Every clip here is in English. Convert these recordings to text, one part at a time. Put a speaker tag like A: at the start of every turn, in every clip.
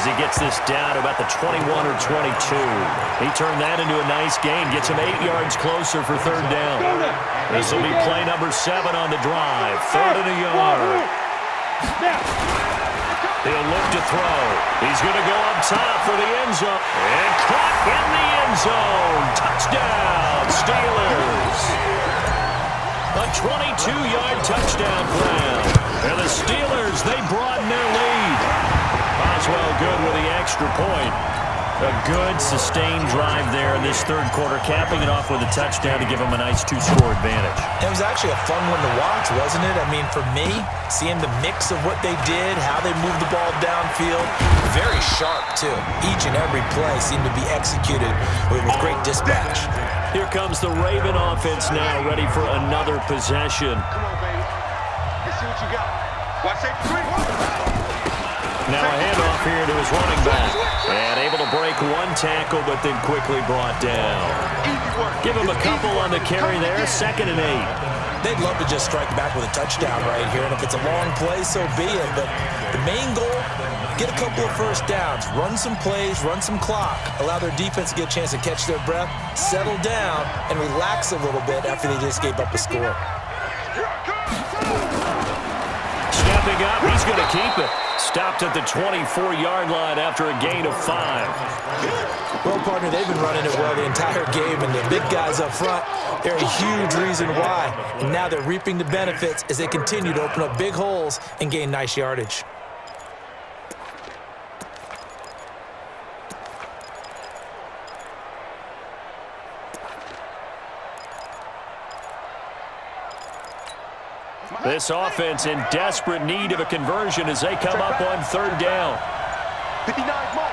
A: he gets this down to about the 21 or 22. He turned that into a nice gain, gets him 8 yards closer for third down. This will be play number 7 on the drive. 3rd and a yard. He'll look to throw. He's going to go up top for the end zone. And caught in the end zone. Touchdown, Steelers. A 22-yard touchdown grab. And the Steelers, they broaden their lead. Boswell good with the extra point. A good, sustained drive there in this third quarter, capping it off with a touchdown to give them a nice 2-score advantage.
B: It was actually a fun one to watch, wasn't it? I mean, for me, seeing the mix of what they did, how they moved the ball downfield, very sharp, too. Each and every play seemed to be executed with great dispatch.
A: Here comes the Raven offense now, ready for another possession.
C: Come on, baby. Let's see what you got. Watch that 3.
A: Now a handoff here to his running back. And able to break one tackle, but then quickly brought down. Give him a couple on the carry there. 2nd and 8.
B: They'd love to just strike back with a touchdown right here. And if it's a long play, so be it. But the main goal, get a couple of first downs. Run some plays, run some clock. Allow their defense to get a chance to catch their breath, settle down, and relax a little bit after they just gave up a score.
A: Stepping up, he's going to keep it. Stopped at the 24-yard line after a gain of 5.
B: Well, partner, they've been running it well the entire game, and the big guys up front, they're a huge reason why. And now they're reaping the benefits as they continue to open up big holes and gain nice yardage.
A: This offense in desperate need of a conversion as they come up on 3rd down.
C: 59 mark,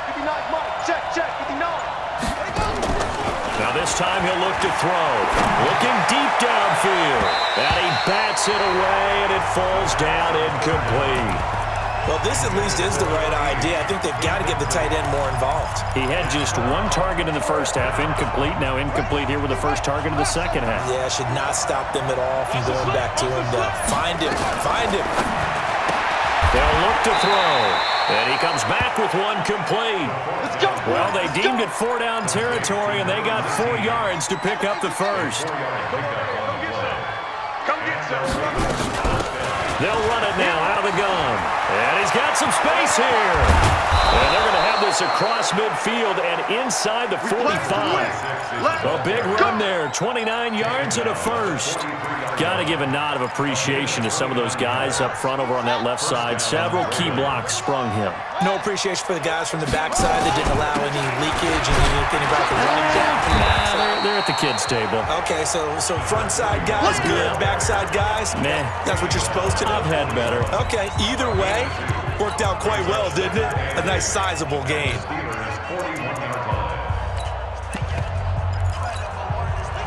C: check, 59.
A: Now this time he'll look to throw. Looking deep downfield. And he bats it away, and it falls down incomplete.
B: Well, this at least is the right idea. I think they've got to get the tight end more involved.
A: He had just one target in the first half, incomplete. Now incomplete here with the first target of the second half.
B: Yeah, should not stop them at all from going back to him. Find him.
A: They'll look to throw. And he comes back with one complete.
C: Let's go.
A: Well, they deemed it 4-down territory, and they got 4 yards to pick up the first.
C: Come get some.
A: They'll run it now out of the gun. And he's got some space here. And they're going to have this across midfield and inside the 45. A big run there, 29 yards and a first. Got to give a nod of appreciation to some of those guys up front over on that left side. Several key blocks sprung him.
B: No appreciation for the guys from the backside that didn't allow any leakage and anything about the running down from the backside.
A: They're at the kids' table.
B: Okay, so front side guys good, backside guys,
A: Meh.
B: That's what you're supposed to do.
A: I've had better.
B: Okay, either way, worked out quite well, didn't it? A nice sizable gain.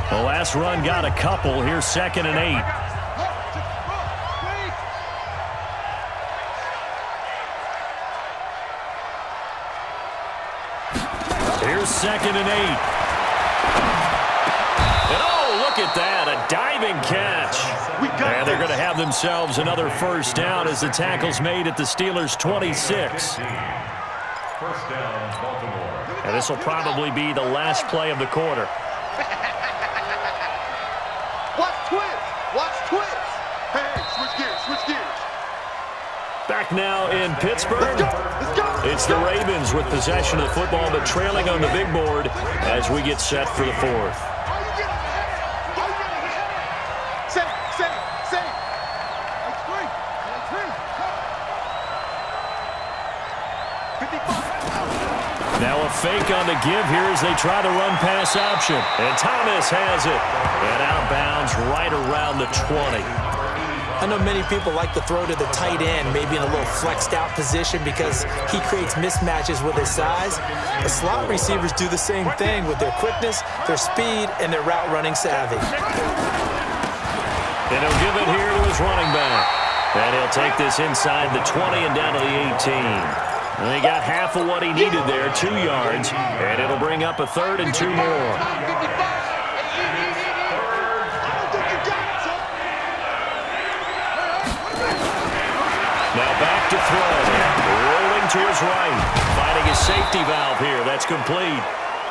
A: The last run got a couple. Here's 2nd and 8. Here's 2nd and 8. And oh, look at that, a diving catch. And they're going to have themselves another first down as the tackle's made at the Steelers' 26.
D: First down, Baltimore.
A: And this will probably be the last play of the quarter.
C: Watch twist. Hey, switch gears.
A: Back now in Pittsburgh.
C: Let's go.
A: It's the Ravens with possession of the football, but trailing on the big board as we get set for the fourth. Now a fake on the give here as they try to run pass option. And Thomas has it. And outbounds right around the 20.
B: I know many people like to throw to the tight end, maybe in a little flexed out position because he creates mismatches with his size. The slot receivers do the same thing with their quickness, their speed, and their route running savvy.
A: And he'll give it here to his running back. And he'll take this inside the 20 and down to the 18. And he got half of what he needed there, 2 yards, and it'll bring up a 3rd and 2 more. Now back to throw. Rolling to his right. Finding his safety valve here. That's complete.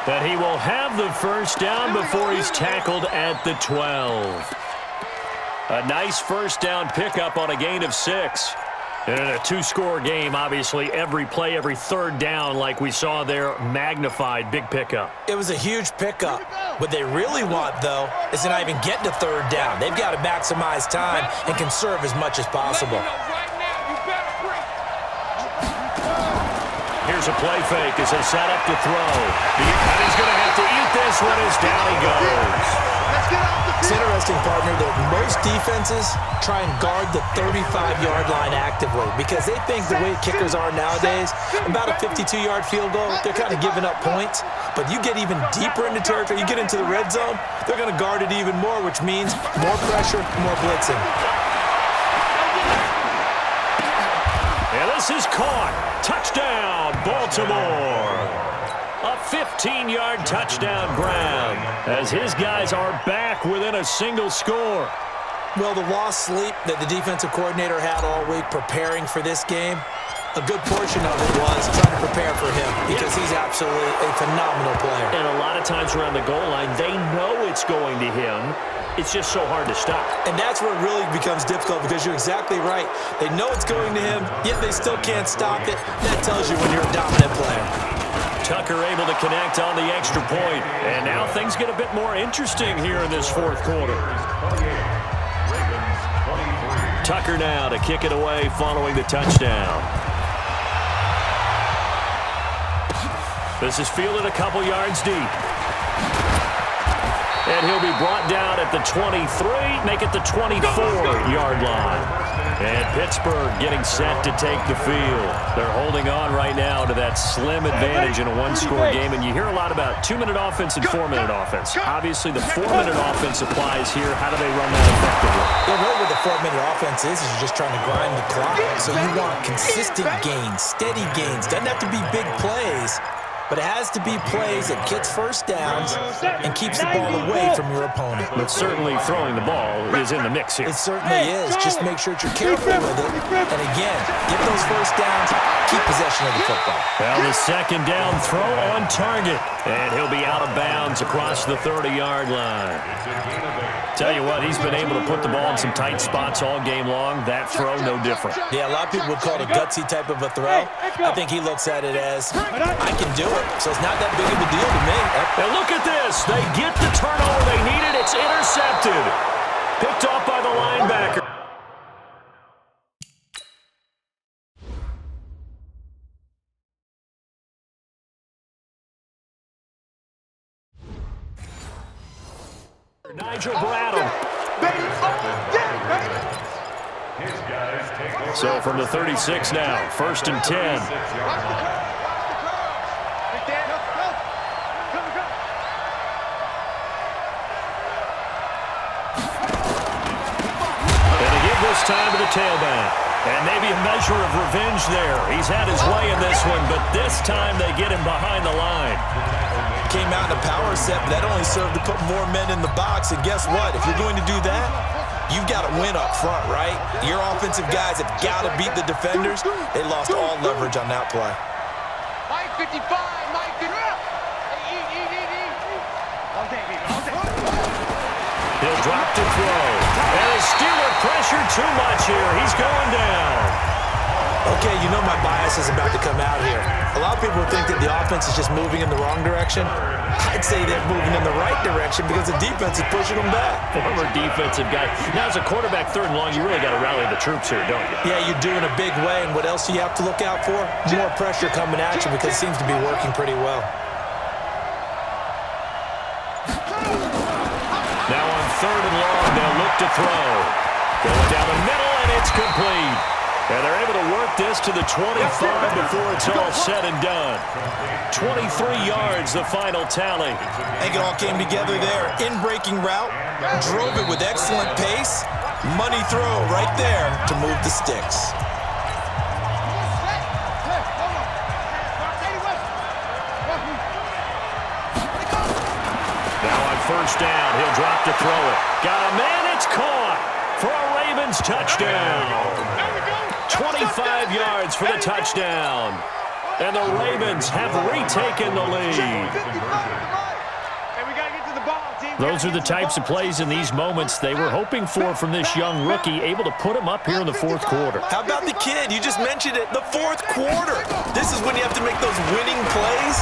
A: But he will have the first down before he's tackled at the 12. A nice first down pickup on a gain of 6. And in a two-score game, obviously, every play, every third down, like we saw there, magnified, big pickup.
B: It was a huge pickup. What they really want, though, is to not even get to third down. They've got to maximize time and conserve as much as possible.
A: Here's a play fake as they set up to throw. And he's going to have to eat this one as down he goes.
B: It's interesting, partner, that most defenses try and guard the 35-yard line actively because they think the way kickers are nowadays, about a 52-yard field goal, they're kind of giving up points. But you get even deeper into territory, you get into the red zone, they're going to guard it even more, which means more pressure, more blitzing.
A: And this is caught. Touchdown, Baltimore. A 15-yard touchdown, Brown, as his guys are back within a single score.
B: Well, the lost sleep that the defensive coordinator had all week preparing for this game, a good portion of it was trying to prepare for him because he's absolutely a phenomenal player.
A: And a lot of times around the goal line, they know it's going to him. It's just so hard to stop.
B: And that's where it really becomes difficult because you're exactly right. They know it's going to him, yet they still can't stop it. That tells you when you're a dominant player.
A: Tucker able to connect on the extra point. And now things get a bit more interesting here in this fourth quarter. Tucker now to kick it away following the touchdown. This is fielded a couple yards deep. And he'll be brought down at the 23, make it the 24-yard line. And Pittsburgh getting set to take the field. They're holding on right now to that slim advantage in a one-score game. And you hear a lot about 2-minute offense and 4-minute offense. Obviously, the 4-minute offense applies here. How do they run that effectively?
B: Yeah, really what the 4-minute offense is you're just trying to grind the clock. So you want consistent gains, steady gains. Doesn't have to be big plays, but it has to be plays that gets first downs and keeps the ball away from your opponent.
A: But certainly throwing the ball is in the mix here.
B: It certainly is. Just make sure that you're careful with it. And again, get those first downs, keep possession of the football.
A: Well, the second down throw on target. And he'll be out of bounds across the 30-yard line. Tell you what, he's been able to put the ball in some tight spots all game long. That throw, no different.
B: Yeah, a lot of people would call it a gutsy type of a throw. I think he looks at it as, I can do it, so it's not that big of a deal to me.
A: And look at this. They get the turnover they needed. It's intercepted. Picked off by the linebacker. Nigel Bradham. So from the 36 now, 1st and 10. This time to the tailback. And maybe a measure of revenge there. He's had his way in this one, but this time they get him behind the line.
B: Came out in a power set, but that only served to put more men in the box. And guess what? If you're going to do that, you've got to win up front, right? Your offensive guys have got to beat the defenders. They lost all leverage on that play.
C: Mike 55, Mike 55.
A: He'll drop to throw. And the Steeler pressure too much here. He's going down.
B: Okay, you know my bias is about to come out here. A lot of people think that the offense is just moving in the wrong direction. I'd say they're moving in the right direction because the defense is pushing them back.
A: Former defensive guy. Now, as a quarterback, 3rd and long, you really got to rally the troops here, don't you?
B: Yeah, you do in a big way. And what else do you have to look out for? More pressure coming at you because it seems to be working pretty well.
A: Now on 3rd and long, they'll look to throw. Going down the middle, and it's complete. And they're able to work this to the 25 before it's all said and done. 23 yards, the final tally.
B: I think it all came together there. In-breaking route, drove it with excellent pace. Money throw right there to move the sticks.
A: Now on 1st down, he'll drop to throw it. Got a man, it's caught for a Ravens touchdown. 25 yards for the touchdown. And the Ravens have retaken the lead. Those are the types of plays in these moments they were hoping for from this young rookie, able to put him up here in the fourth quarter.
B: How about the kid? You just mentioned it, the fourth quarter. This is when you have to make those winning plays.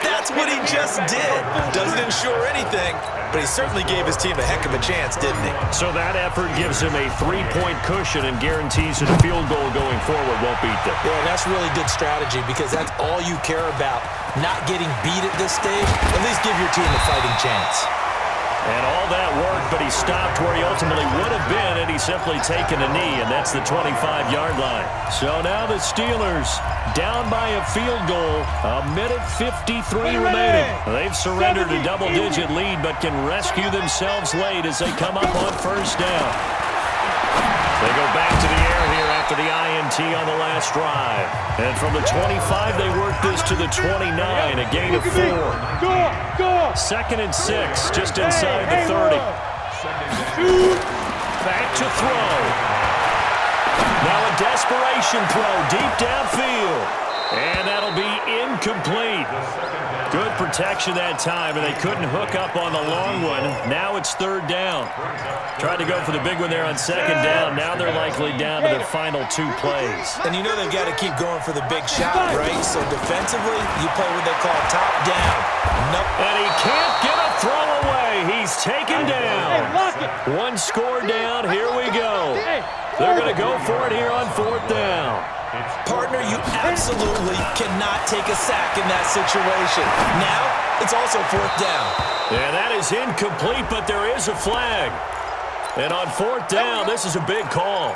B: That's what he just did. Doesn't ensure anything, but he certainly gave his team a heck of a chance, didn't he?
A: So that effort gives him a 3-point cushion and guarantees that a field goal going forward won't beat them.
B: Yeah, that's really good strategy because that's all you care about. Not getting beat at this stage, at least give your team a fighting chance.
A: And all that worked, but he stopped where he ultimately would have been had he simply taken a knee, and that's the 25-yard line. So now the Steelers down by a field goal, a minute 53 remaining. They've surrendered a double-digit lead, but can rescue themselves late as they come up on first down. They go back to the air here after the INT on the last drive. And from the 25, they work this to the 29, a gain of 4. Second and 6, just inside the 30. Back to throw. Now a desperation throw deep downfield. And that'll be incomplete. Good protection that time, and they couldn't hook up on the long one. Now it's third down. Tried to go for the big one there on second down. Now they're likely down to their final 2 plays.
B: And you know they've got to keep going for the big shot, right? So defensively, you play what they call top down. Nope.
A: And he can't get a throw away. He's taken down. 1 score down. Here we go. They're going to go for it here on fourth down.
B: Partner, you absolutely cannot take a sack in that situation. Now, it's also fourth down.
A: And that is incomplete, but there is a flag. And on fourth down, this is a big call.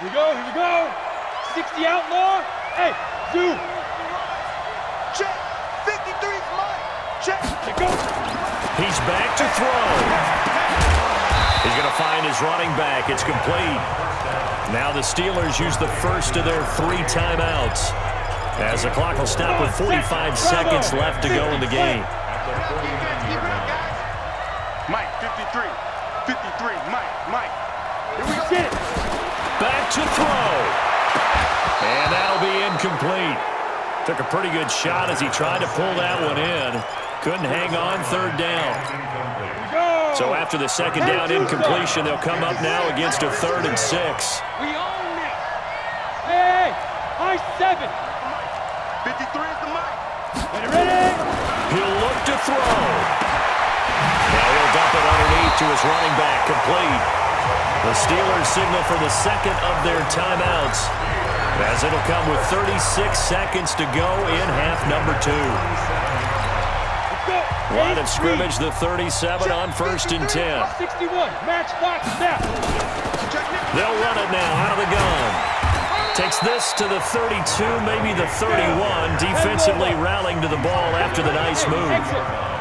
E: Here we go, here we go. 60 outlaw. Hey, Zoo.
C: Check. 53's mine. Check.
E: Let go.
A: He's back to throw. He's going to find his running back. It's complete. Now the Steelers use the first of their 3 timeouts as the clock will stop with 45 seconds left to go in the game.
C: Mike, 53. 53, Mike. Here we go.
E: Get it.
A: Back to throw. And that'll be incomplete. Took a pretty good shot as he tried to pull that one in. Couldn't hang on third down. So after the second down incompletion, they'll come up now against a 3rd and 6.
E: We own it. Hey, high 7.
C: 53 is the mic.
E: Ready?
A: He'll look to throw. Now he'll dump it underneath to his running back, complete. The Steelers signal for the second of their timeouts, as it'll come with 36 seconds to go in half number 2. Line of scrimmage, the 37 on 1st and 10.
E: 61, match box, snap.
A: They'll run it now out of the gun. Takes this to the 32, maybe the 31. Defensively rallying to the ball after the nice move.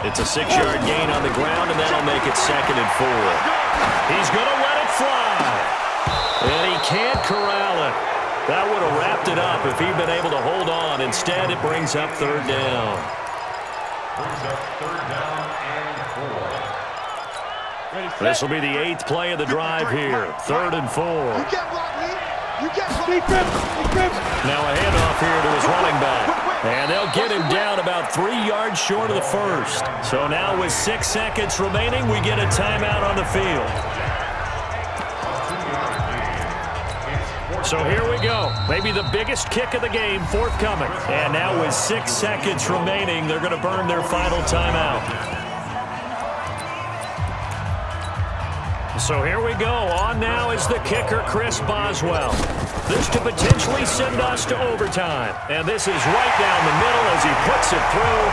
A: It's a 6-yard gain on the ground, and that'll make it 2nd and 4. He's going to let it fly. And he can't corral it. That would have wrapped it up if he'd been able to hold on. Instead, it brings up 3rd down. This will be the 8th play of the drive here. 3rd and 4.
C: You can't block me. You can't block me.
A: Now a handoff here to his running back. And they'll get him down about 3 yards short of the first. So now with 6 seconds remaining, we get a timeout on the field. So here we go. Maybe the biggest kick of the game forthcoming. And now with 6 seconds remaining, they're going to burn their final timeout. So here we go. On now is the kicker, Chris Boswell. This to potentially send us to overtime. And this is right down the middle as he puts it through.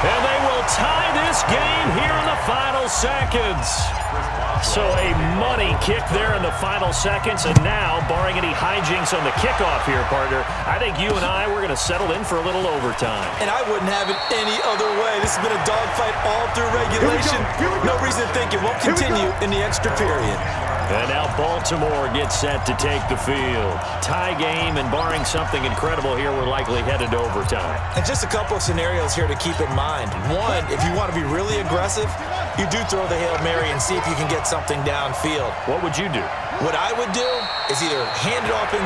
A: And they will tie this game here in the final seconds. So a money kick there in the final seconds. And now, barring any hijinks on the kickoff here, partner, I think you and I, we're going to settle in for a little overtime.
B: And I wouldn't have it any other way. This has been a dogfight all through regulation. No reason to think it won't continue in the extra period.
A: And now Baltimore gets set to take the field. Tie game, and barring something incredible here, we're likely headed to overtime.
B: And just a couple of scenarios here to keep in mind. One, if you want to be really aggressive, you do throw the Hail Mary and see if you can get something downfield.
A: What would you do?
B: What I would do is either hand it off inside